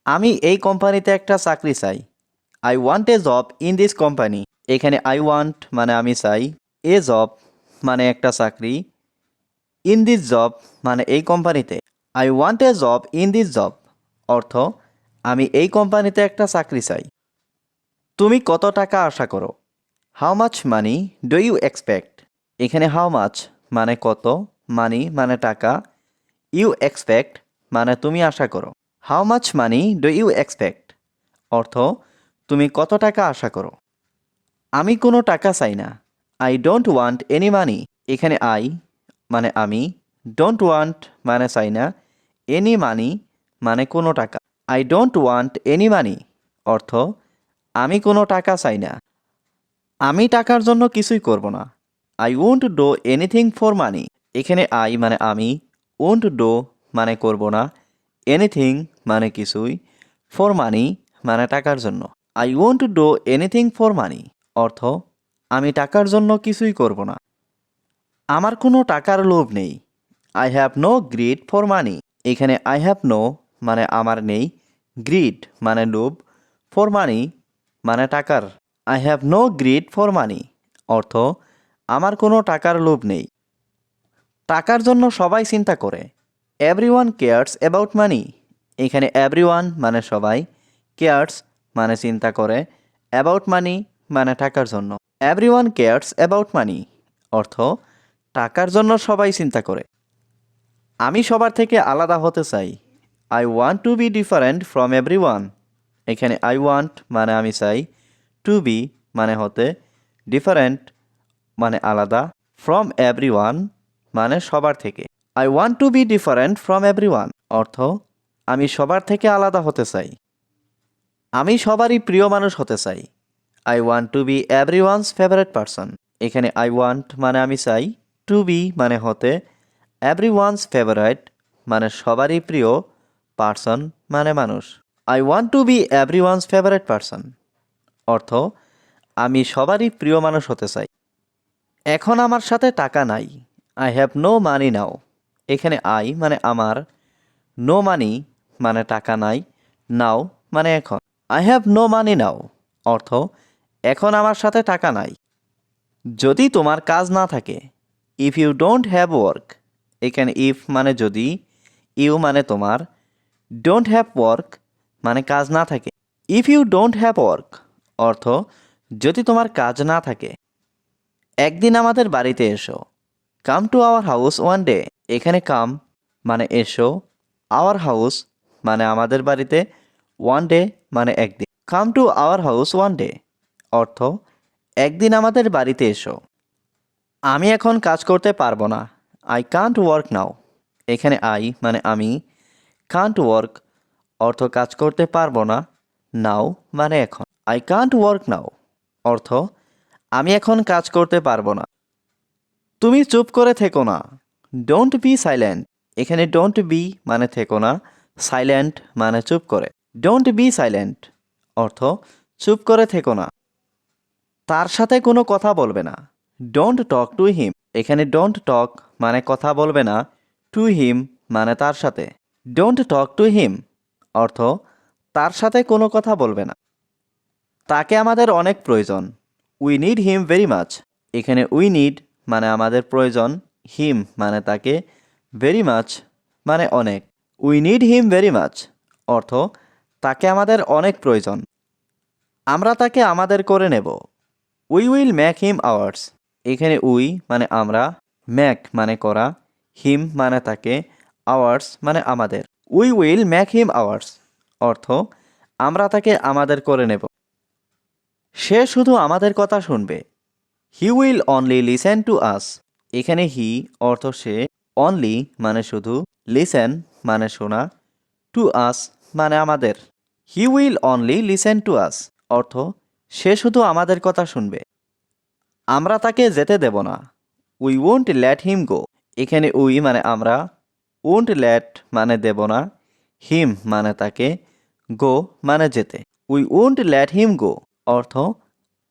আমি এই কোম্পানিতে একটা চাকরি চাই। I want a job in this company. এখানে আই ওয়ান্ট মানে আমি চাই, এ জব মানে একটা চাকরি, ইন দিস জব মানে এই কোম্পানিতে। I want a job in this job অর্থ আমি এই কোম্পানিতে একটা চাকরি চাই। তুমি কত টাকা আশা করো? How much money do you expect? এখানে হাউ মাচ মানে কত, মানি মানে টাকা, ইউ এক্সপেক্ট মানে তুমি আশা করো। How much money do you expect অর্থ তুমি কত টাকা আশা করো। আমি কোনো টাকা চাই না। I don't want any money. এখানে আই মানে আমি, ডোন্ট ওয়ান্ট মানে চাই না, এনি মানি মানে কোনো টাকা। I don't want any money অর্থ আমি কোনো টাকা চাই না। আমি টাকার জন্য কিছুই করব না। I won't do anything for money. এখানে আই মানে আমি, ওন্ট ডু মানে করব না, এনিথিং মানে কিছুই, ফর মানি মানে টাকার জন্য। I won't do anything for money অর্থ আমি টাকার জন্য কিছুই করব না। আমার কোনো টাকার লোভ নেই। I have no greed for money. এখানে আই হ্যাভ নো মানে আমার নেই, গ্রিড মানে লোভ, ফর মানি মানে টাকার। I have no greed for money অর্থ আমার কোনো টাকার লোভ নেই। টাকার জন্য সবাই চিন্তা করে। এভরিওয়ান কেয়ার্স অ্যাবাউট মানি। এখানে এভরিওয়ান মানে সবাই, কেয়ার্স মানে চিন্তা করে, অ্যাবাউট মানি মানে টাকার জন্য। এভরিওয়ান কেয়ার্স অ্যাবাউট মানি অর্থ টাকার জন্য সবাই চিন্তা করে। আমি সবার থেকে আলাদা হতে চাই। I want to B different from everyone. এখানে আই ওয়ান্ট মানে আমি চাই, টু বি মানে হতে, ডিফারেন্ট মানে আলাদা, ফ্রম এভরিওয়ান মানে সবার থেকে। I want to B different from everyone অর্থ আমি সবার থেকে আলাদা হতে চাই। আমি সবারই প্রিয় মানুষ হতে চাই। I want to be everyone's favourite person. এখানে আই ওয়ান্ট মানে আমি চাই, টু বি মানে হতে, এভরিওয়ানস ফেভারিট মানে সবারই প্রিয়, পারসন মানে মানুষ। I want to be everyone's favourite person অর্থ আমি সবারই প্রিয় মানুষ হতে চাই। এখন আমার সাথে টাকা নাই। আই হ্যাভ নো মানি নাও। এখানে আই মানে আমার, নো মানি মানে টাকা নাই, নাও মানে এখন। আই হ্যাভ নো মানি নাও অর্থ এখন আমার সাথে টাকা নাই। যদি তোমার কাজ না থাকে। If you don't have work. এখানে ইফ মানে যদি, ইউ মানে তোমার, ডোন্ট হ্যাভ ওয়ার্ক মানে কাজ না থাকে। If you don't have work অর্থ যদি তোমার কাজ না থাকে। একদিন আমাদের বাড়িতে এসো। Come to our house one day. এখানে কাম মানে এসো, আওয়ার হাউস মানে আমাদের বাড়িতে, ওয়ান ডে মানে একদিন। Come to our house one day অর্থ একদিন আমাদের বাড়িতে এসো। আমি এখন কাজ করতে পারবো না। আই কান্ট ওয়ার্ক নাও। এখানে আই মানে আমি, কান্ট ওয়ার্ক অর্থ কাজ করতে পারবো না, নাও মানে এখন। আই কান্ট ওয়ার্ক নাও অর্থ আমি এখন কাজ করতে পারবো না। তুমি চুপ করে থেকো না। Don't be silent. এখানে ডোন্ট বি মানে থেকো না, সাইলেন্ট মানে চুপ করে। ডোন্ট বি সাইলেন্ট অর্থ চুপ করে থেকো না। তার সাথে কোনো কথা বলবে না। Don't talk to him. এখানে ডোন্ট টক মানে কথা বলবে না, টু হিম মানে তার সাথে। ডোন্ট টক টু হিম অর্থ তার সাথে কোনো কথা বলবে না। তাকে আমাদের অনেক প্রয়োজন। We need him very much. এখানে উই নিড মানে আমাদের প্রয়োজন, হিম মানে তাকে, ভেরি মাচ মানে অনেক। We need him very much অর্থ তাকে আমাদের অনেক প্রয়োজন। আমরা তাকে আমাদের করে নেব। We will Mac him hours. এখানে উই মানে আমরা, ম্যাক মানে করা, হিম মানে তাকে, আওয়ার্স মানে আমাদের। We will Mac him hours অর্থ আমরা তাকে আমাদের করে নেব। সে শুধু আমাদের কথা শুনবে। He will only listen to us. এখানে হি অর্থ সে, অনলি মানে শুধু, লিসেন মানে শোনা, টু আস মানে আমাদের। He will only listen to us অর্থ সে শুধু আমাদের কথা শুনবে। আমরা তাকে যেতে দেব না। উই ওন্ট লেট হিম গো। এখানে উই মানে আমরা, ওন্ট লেট মানে দেব না, হিম মানে তাকে, গো মানে যেতে। উই ওন্ট লেট হিম গো অর্থ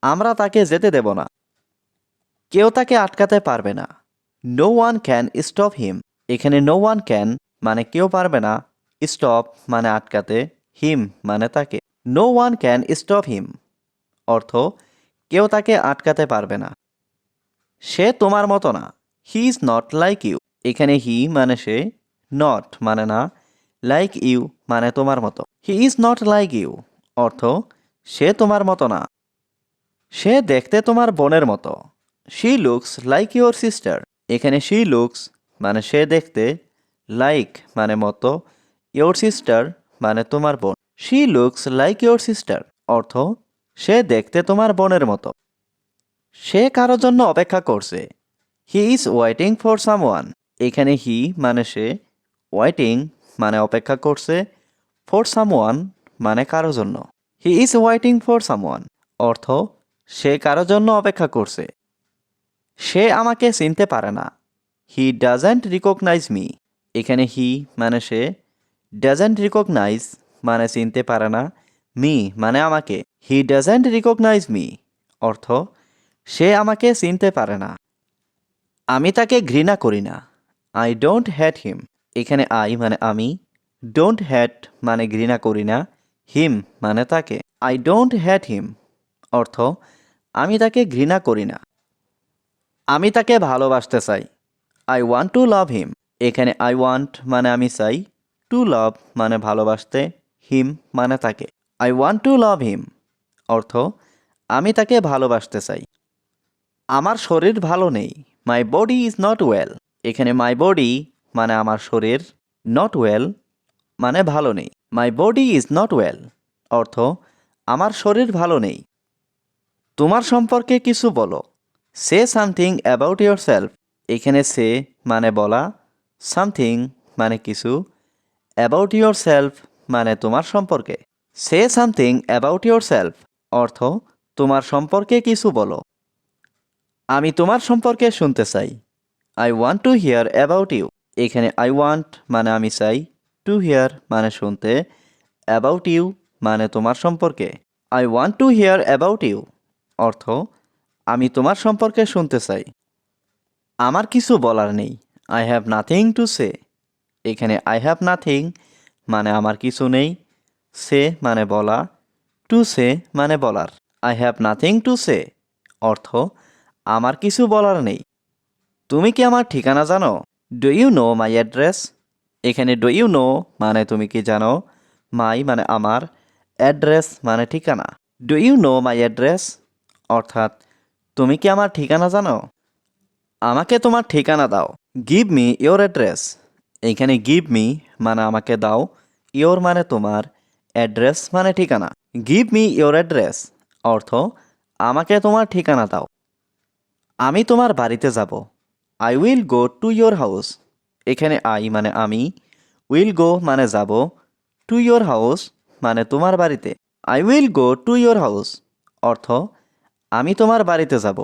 আমরা তাকে যেতে দেব না। কেউ তাকে আটকাতে পারবে না। No one can stop him. এখানে নো ওয়ান ক্যান মানে কেউ পারবে না, স্টপ মানে আটকাতে, হিম মানে তাকে। No one can stop him অর্থ কেউ তাকে আটকাতে পারবে না। সে তোমার মতো না, he is not like you. এখানে হি মানে সে, নট মানে না, লাইক ইউ মানে তোমার মতো। He is not like you অর্থ সে তোমার মতো না। সে দেখতে তোমার বোনের মতো, she looks like your sister. এখানে শি লুকস মানে সে দেখতে, লাইক মানে মতো, ইউর সিস্টার মানে তোমার বোন। She looks like your sister অর্থ সে দেখতে তোমার বোনের মতো। সে কারোর জন্য অপেক্ষা করছে, he is waiting for someone. এখানে হি মানে সে, ওয়েটিং মানে অপেক্ষা করছে, ফর সামওয়ান মানে কারোর জন্য। He is waiting for someone অর্থ সে কারোর জন্য অপেক্ষা করছে। সে আমাকে চিনতে পারে না, হি ডাজেন্ট রিকগনাইজ মি। এখানে হি মানে সে, ডাজেন্ট রিকগনাইজ মানে চিনতে পারে না, মি মানে আমাকে। হি ডাজেন্ট রিকগনাইজ মি অর্থ সে আমাকে চিনতে পারে না। আমি তাকে ঘৃণা করি না, আই ডোন্ট হ্যাট হিম। এখানে আই মানে আমি, ডোন্ট হ্যাট মানে ঘৃণা করি না, হিম মানে তাকে। আই ডোন্ট হ্যাট হিম অর্থ আমি তাকে ঘৃণা করি না। আমি তাকে ভালোবাসতে চাই, আই ওয়ান্ট টু লাভ হিম। এখানে আই ওয়ান্ট মানে আমি চাই, টু লাভ মানে ভালোবাসতে, হিম মানে তাকে। আই ওয়ান্ট টু লাভ হিম অর্থ আমি তাকে ভালোবাসতে চাই। আমার শরীর ভালো নেই, my body is not well. এখানে মাই বডি মানে আমার শরীর, নট ওয়েল মানে ভালো নেই। My body is not well অর্থ আমার শরীর ভালো নেই। তোমার সম্পর্কে কিছু বলো, say something about your self. এখানে সে মানে বলা, সামথিং মানে কিছু, অ্যাবাউট ইয়োর সেলফ মানে তোমার সম্পর্কে। Say something about your self অর্থ তোমার সম্পর্কে কিছু বলো। আমি তোমার সম্পর্কে শুনতে চাই, I want to hear about you. এখানে আই ওয়ান্ট মানে আমি চাই, টু হিয়ার মানে শুনতে, অ্যাবাউট ইউ মানে তোমার সম্পর্কে। I want to hear about you অর্থ আমি তোমার সম্পর্কে শুনতে চাই। আমার কিছু বলার নেই, I have nothing to say. এখানে আই হ্যাভ নাথিং মানে আমার কিছু নেই, সে মানে বলা, টু সে মানে বলার। I have nothing to say অর্থ আমার কিছু বলার নেই। তুমি কি আমার ঠিকানা জানো, do you know my address. এখানে ডু ইউ নো মানে তুমি কি জানো, মাই মানে আমার, অ্যাড্রেস মানে ঠিকানা। Do you know my address অর্থাৎ তুমি কি আমার ঠিকানা জানো। আমাকে তোমার ঠিকানা দাও, গিভ মি ইয়োর অ্যাড্রেস। এইখানে গিভ মি মানে আমাকে দাও, ইয়োর মানে তোমার, অ্যাড্রেস মানে ঠিকানা। গিভ মি ইয়োর অ্যাড্রেস অর্থ আমাকে তোমার ঠিকানা দাও। আমি তোমার বাড়িতে যাব, I will go to your house. এখানে আই মানে আমি, উইল গো মানে যাব, টু ইয়োর হাউস মানে তোমার বাড়িতে। I will go to your house অর্থ আমি তোমার বাড়িতে যাব।